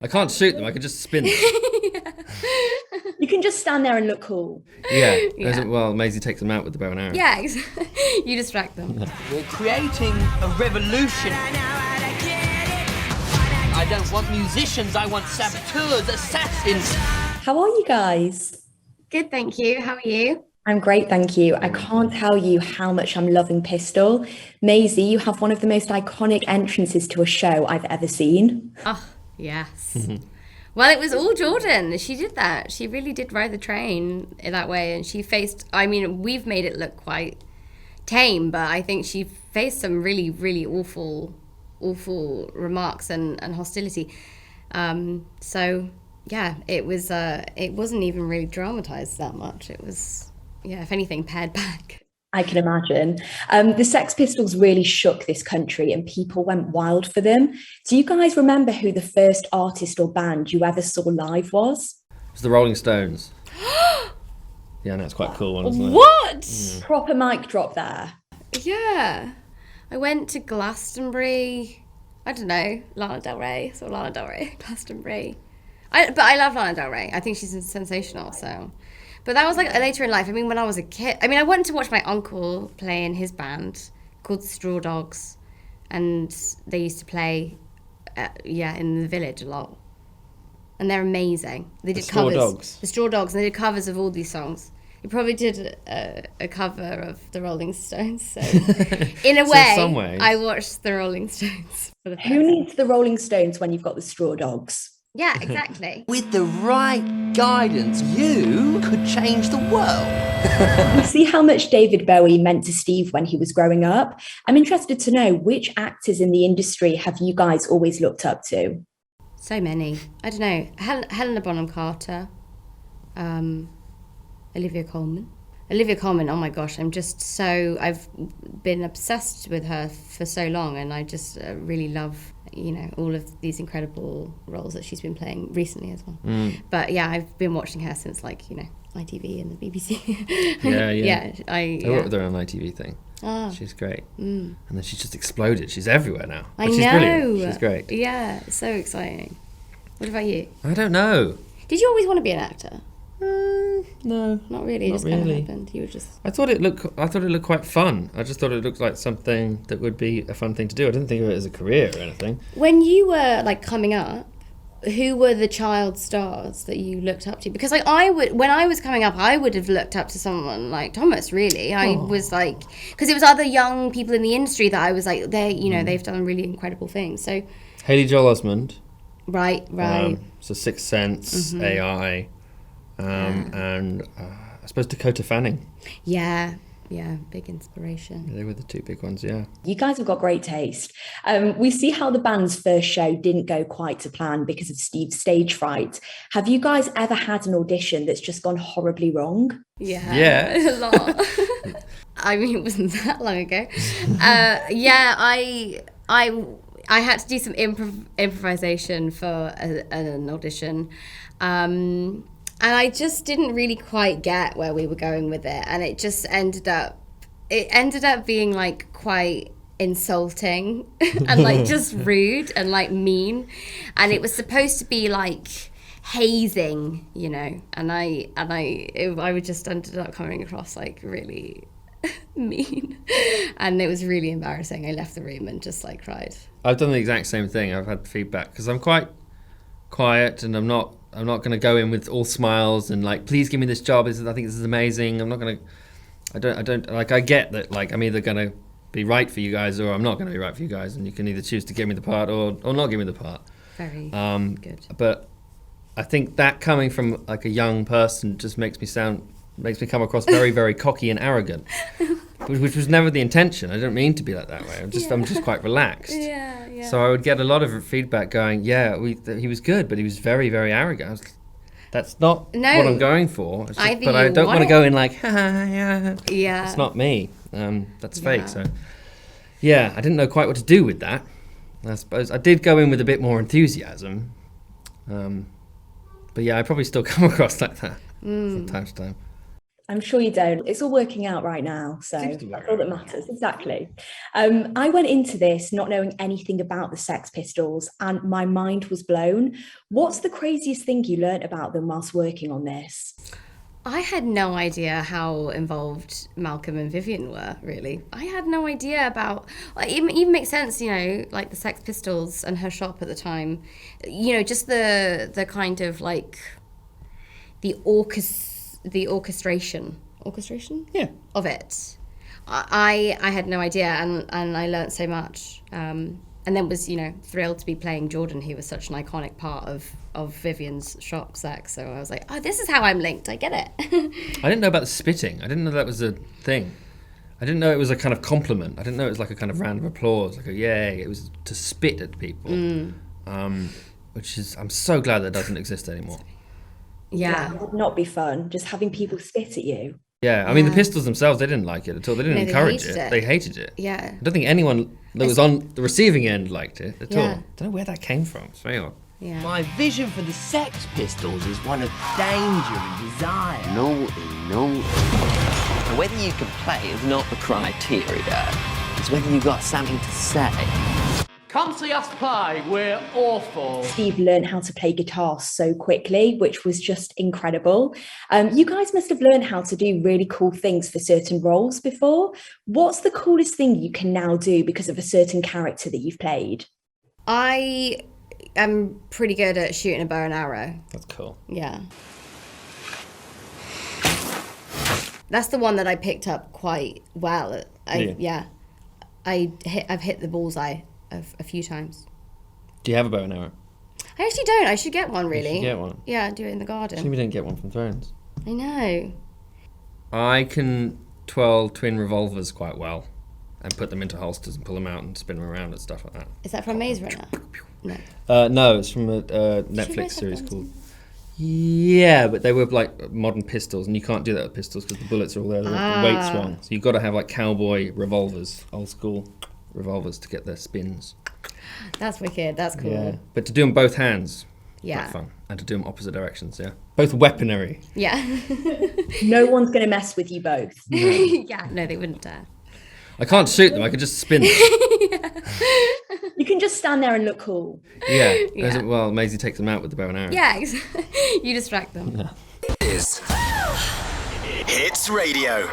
I can't shoot them. I can just spin them. You can just stand there and look cool. Yeah. Yeah. Well, Maisie takes them out with the bow and arrow. Yeah, you distract them. We're creating a revolution. I don't want musicians, I want saboteurs, assassins. How are you guys? Good, thank you. How are you? I'm great, thank you. I can't tell you how much I'm loving Pistol. Maisie, you have one of the most iconic entrances to a show I've ever seen. Oh, yes. Well, it was all Jordan. She did that. She really did ride the train in that way. And she faced, I mean, we've made it look quite tame, but I think she faced some really, really awful remarks and hostility. So, yeah, it wasn't even really dramatized that much. It was, yeah, if anything, pared back. I can imagine. The Sex Pistols really shook this country and people went wild for them. Do you guys remember who the first artist or band you ever saw live was? It's the Rolling Stones. Yeah, that's quite a cool one, isn't it? What? Proper mic drop there. Yeah. I went to Glastonbury. I don't know, Lana Del Rey. Saw Lana Del Rey, Glastonbury. But I love Lana Del Rey. I think she's sensational, so... But that was like later in life. I mean, when I was a kid, I mean, I went to watch my uncle play in his band called Straw Dogs, and they used to play, in the village a lot. And they're amazing. They did Straw covers. Dogs? The Straw Dogs, and they did covers of all these songs. He probably did a cover of the Rolling Stones. So, in a So way, some ways. I watched the Rolling Stones for the first Who time. needs the Rolling Stones when you've got the Straw Dogs? Yeah, exactly. With the right guidance, you could change the world. You see how much David Bowie meant to Steve when he was growing up? I'm interested to know which actors in the industry have you guys always looked up to? So many. I don't know. Helena Bonham Carter. Olivia Colman. Olivia Colman, oh my gosh, I've been obsessed with her for so long, and I just really love, all of these incredible roles that she's been playing recently as well. But yeah, I've been watching her since ITV and the BBC. Yeah. I I worked with her on an ITV thing. Ah. She's great. And then she's just exploded. She's everywhere now. I But she's know. brilliant. She's great. Yeah, so exciting. What about you? I don't know. Did you always want to be an actor? No. Not really. It Not just kind really. of happened. You were just... I thought it looked quite fun. I just thought it looked like something that would be a fun thing to do. I didn't think of it as a career or anything. When you were coming up, who were the child stars that you looked up to? Because when I was coming up, I would have looked up to someone like Thomas. Really, I was because it was other young people in the industry that I was like, they've done really incredible things. So, Haley Joel Osment. right. So Sixth Sense, AI, and I suppose Dakota Fanning. Yeah, big inspiration. They were the two big ones, yeah. You guys have got great taste. We see how the band's first show didn't go quite to plan because of Steve's stage fright. Have you guys ever had an audition that's just gone horribly wrong? Yeah. A lot. I mean, it wasn't that long ago. I had to do some improvisation for an audition. And I just didn't really quite get where we were going with it. And it just ended up being quite insulting and just rude and mean. And it was supposed to be hazing, and I would just ended up coming across really mean. And it was really embarrassing. I left the room and just cried. I've done the exact same thing. I've had feedback because I'm quite quiet and I'm not going to go in with all smiles and please give me this job. I think this is amazing. I'm not going to. I get that I'm either going to be right for you guys or I'm not going to be right for you guys, and you can either choose to give me the part or not give me the part. Very good. But I think that coming from a young person just makes me come across very, very cocky and arrogant, which was never the intention. I don't mean to be that way. I'm just quite relaxed. Yeah. So I would get a lot of feedback going, he was good, but he was very, very arrogant. That's not what I'm going for. But I don't want to go in yeah. Yeah. It's not me. That's fake. So yeah, I didn't know quite what to do with that. I suppose I did go in with a bit more enthusiasm. But yeah, I probably still come across like that from time to time. I'm sure you don't. It's all working out right now. So Seems to that's work all that out. matters. Exactly. I went into this not knowing anything about the Sex Pistols and my mind was blown. What's the craziest thing you learnt about them whilst working on this? I had no idea how involved Malcolm and Vivian were, really. I had no idea about, like, even makes sense, you know, like the Sex Pistols and her shop at the time. You know, just the kind of like the orchestration Yeah. of it. I had no idea, and I learnt so much. And then was, you know, thrilled to be playing Jordan, who was such an iconic part of Vivian's shop, Sex. So I was like, oh, this is how I'm linked. I get it. I didn't know about the spitting. I didn't know that was a thing. I didn't know it was a kind of compliment. I didn't know it was like a kind of round of applause, like a yay. It was to spit at people, which is, I'm so glad that doesn't exist anymore. Yeah. It would not be fun just having people spit at you. Yeah, I mean, the Pistols themselves, they didn't like it at all. They didn't No, they encourage hated it. it. They hated it. Yeah. I don't think anyone that was on the receiving end liked it at all. Yeah. Don't know where that came from. It's very odd. Yeah. My vision for the Sex Pistols is one of danger and desire. Naughty, naughty. And whether you can play is not the criteria. It's whether you got something to say. Come see us play, we're awful. Steve learned how to play guitar so quickly, which was just incredible. You guys must have learned how to do really cool things for certain roles before. What's the coolest thing you can now do because of a certain character that you've played? I am pretty good at shooting a bow and arrow. That's cool. Yeah. That's the one that I picked up quite well. I've hit the bullseye a few times. Do you have a bow and arrow? I actually don't. I should get one, really. should get one. Yeah, do it in the Shame garden. we didn't get one from Thrones. I know. I can twirl twin revolvers quite well and put them into holsters and pull them out and spin them around and stuff like that. Is that from Maze Runner? No. No, it's from a Netflix series called... Yeah, but they were like modern pistols, and you can't do that with pistols because the bullets are all there, the weight's wrong. So you've got to have like cowboy revolvers, old school revolvers to get their spins. That's wicked. That's cool. Yeah, but to do them both hands, Yeah. quite fun. And to do them opposite directions, yeah. Both weaponry. Yeah. No one's going to mess with you both. Yeah, no, they wouldn't dare. I can't shoot them, I can just spin them. You can just stand there and look cool. Yeah. Yeah. Well, Maisie takes them out with the bow and arrow. Yeah, you distract them. Hits Radio.